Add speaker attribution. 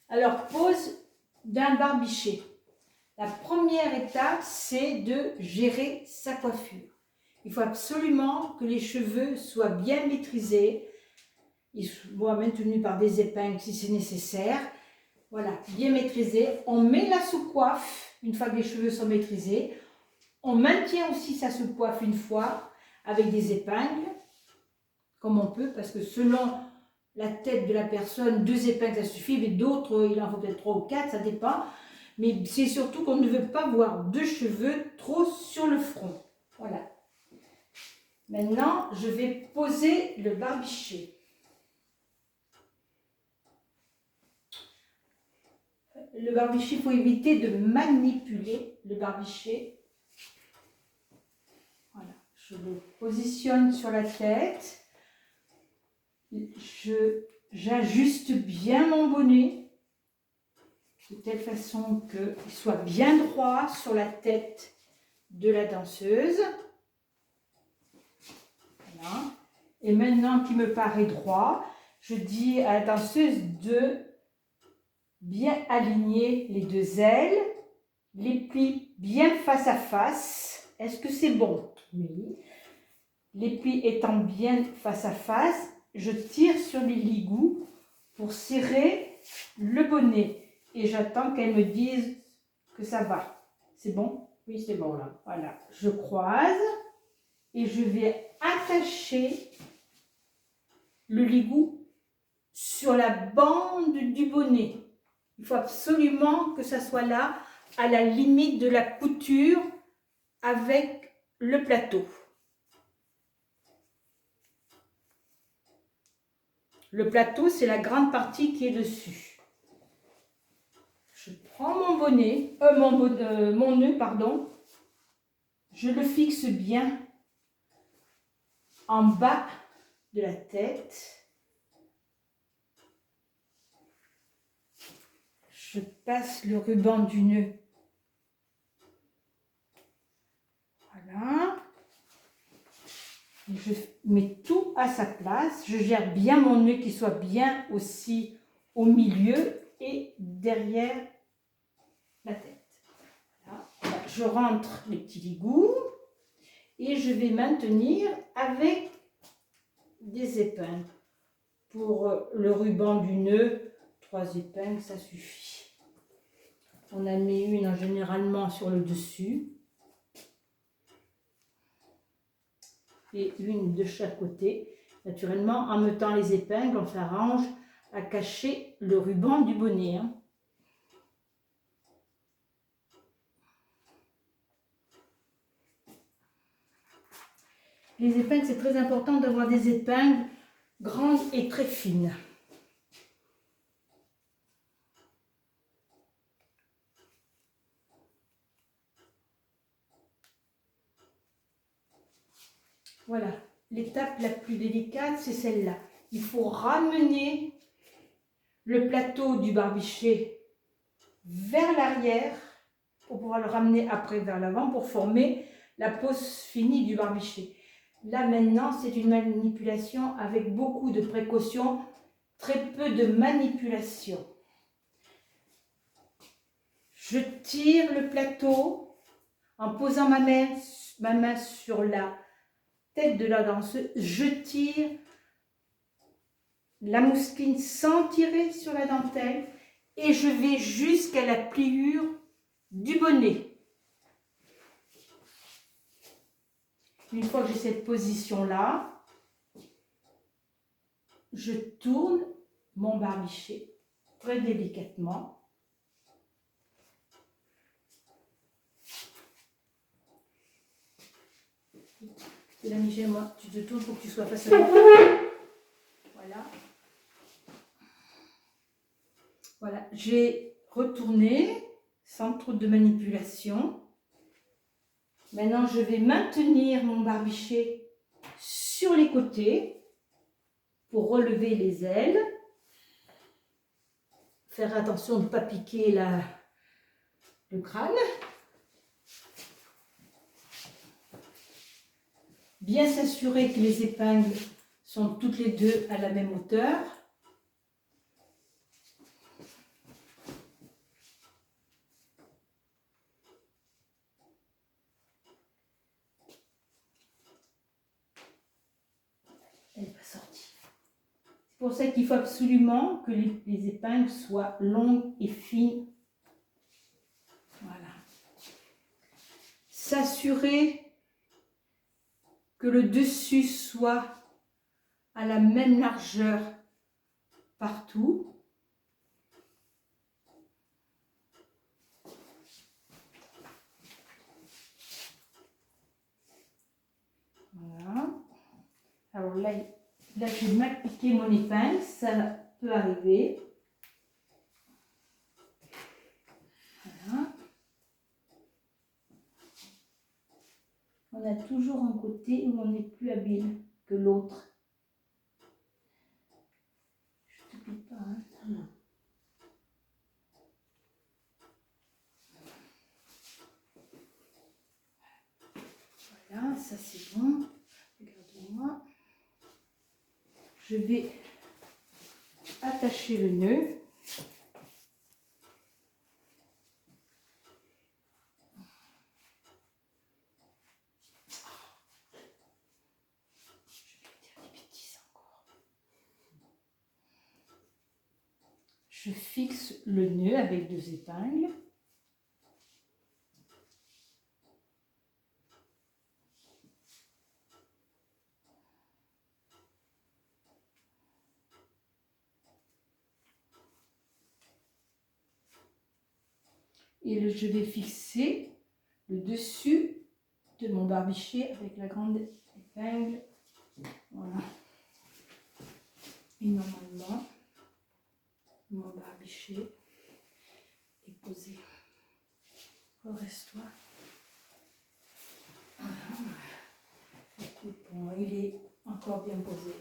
Speaker 1: Alors, pose d'un barbiché. La première étape, c'est de gérer sa coiffure. Il faut absolument que les cheveux soient bien maîtrisés. Ils soient maintenus par des épingles si c'est nécessaire. Voilà, bien maîtrisés. On met la sous-coiffe une fois que les cheveux sont maîtrisés. On maintient aussi sa sous-coiffe une fois avec des épingles, comme on peut, parce que selon la tête de la personne, 2 épingles ça suffit, mais d'autres, il en faut peut-être 3 ou 4, ça dépend. Mais c'est surtout qu'on ne veut pas voir de cheveux trop sur le front. Voilà. Maintenant, je vais poser le barbiché. Le barbiché, il faut éviter de manipuler le barbiché. Voilà. Je le positionne sur la tête. J'ajuste bien mon bonnet de telle façon qu'il soit bien droit sur la tête de la danseuse. Voilà. Et maintenant qu'il me paraît droit, je dis à la danseuse de bien aligner les 2 ailes, les plis bien face à face. Est-ce que c'est bon? Oui. Les plis étant bien face à face, je tire sur les ligous pour serrer le bonnet. Et j'attends qu'elle me dise que ça va. C'est bon?
Speaker 2: Oui, c'est bon là.
Speaker 1: Voilà. Je croise et je vais attacher le ligou sur la bande du bonnet. Il faut absolument que ça soit là, à la limite de la couture avec le plateau. Le plateau, c'est la grande partie qui est dessus. Je prends mon bonnet, mon nœud, pardon. Je le fixe bien en bas de la tête. Je passe le ruban du nœud. Voilà. Je mets tout à sa place. Je gère bien mon nœud qui soit bien aussi au milieu et derrière la tête. Voilà. Je rentre les petits ligous et je vais maintenir avec des épingles. Pour le ruban du nœud, 3 épingles, ça suffit. On en met une généralement sur le dessus et une de chaque côté. Naturellement, en mettant les épingles, on s'arrange à cacher le ruban du bonnet. Hein. Les épingles, c'est très important d'avoir des épingles grandes et très fines. Voilà, l'étape la plus délicate, c'est celle-là. Il faut ramener le plateau du barbiché vers l'arrière pour pouvoir le ramener après vers l'avant pour former la pose finie du barbiché. Là maintenant, c'est une manipulation avec beaucoup de précautions, très peu de manipulation. Je tire le plateau en posant ma main sur la tête de la danseuse. Je tire la mousseline sans tirer sur la dentelle et je vais jusqu'à la pliure du bonnet. Une fois que j'ai cette position-là, je tourne mon barbiché très délicatement. Et là, Michel, moi, tu te tournes pour que tu sois face à moi. Voilà. Voilà, j'ai retourné sans trop de manipulation. Maintenant, je vais maintenir mon barbiché sur les côtés pour relever les ailes. Faire attention de ne pas piquer le crâne. Bien s'assurer que les épingles sont toutes les deux à la même hauteur. pour ça qu'il faut absolument que les épingles soient longues et fines. Voilà. S'assurer que le dessus soit à la même largeur partout. Voilà. Alors là, je vais mal piquer mon épingle, ça peut arriver. Voilà. On a toujours un côté où on est plus habile que l'autre. Je ne t'oublie pas, hein. Voilà, ça c'est bon. Regardez-moi. Je vais attacher le nœud. Je fixe le nœud avec 2 épingles. Et je vais fixer le dessus de mon barbicher avec la grande épingle. Voilà. Et normalement, mon barbicher est posé. Redresse-toi. Voilà. Écoute, bon, il est encore bien posé.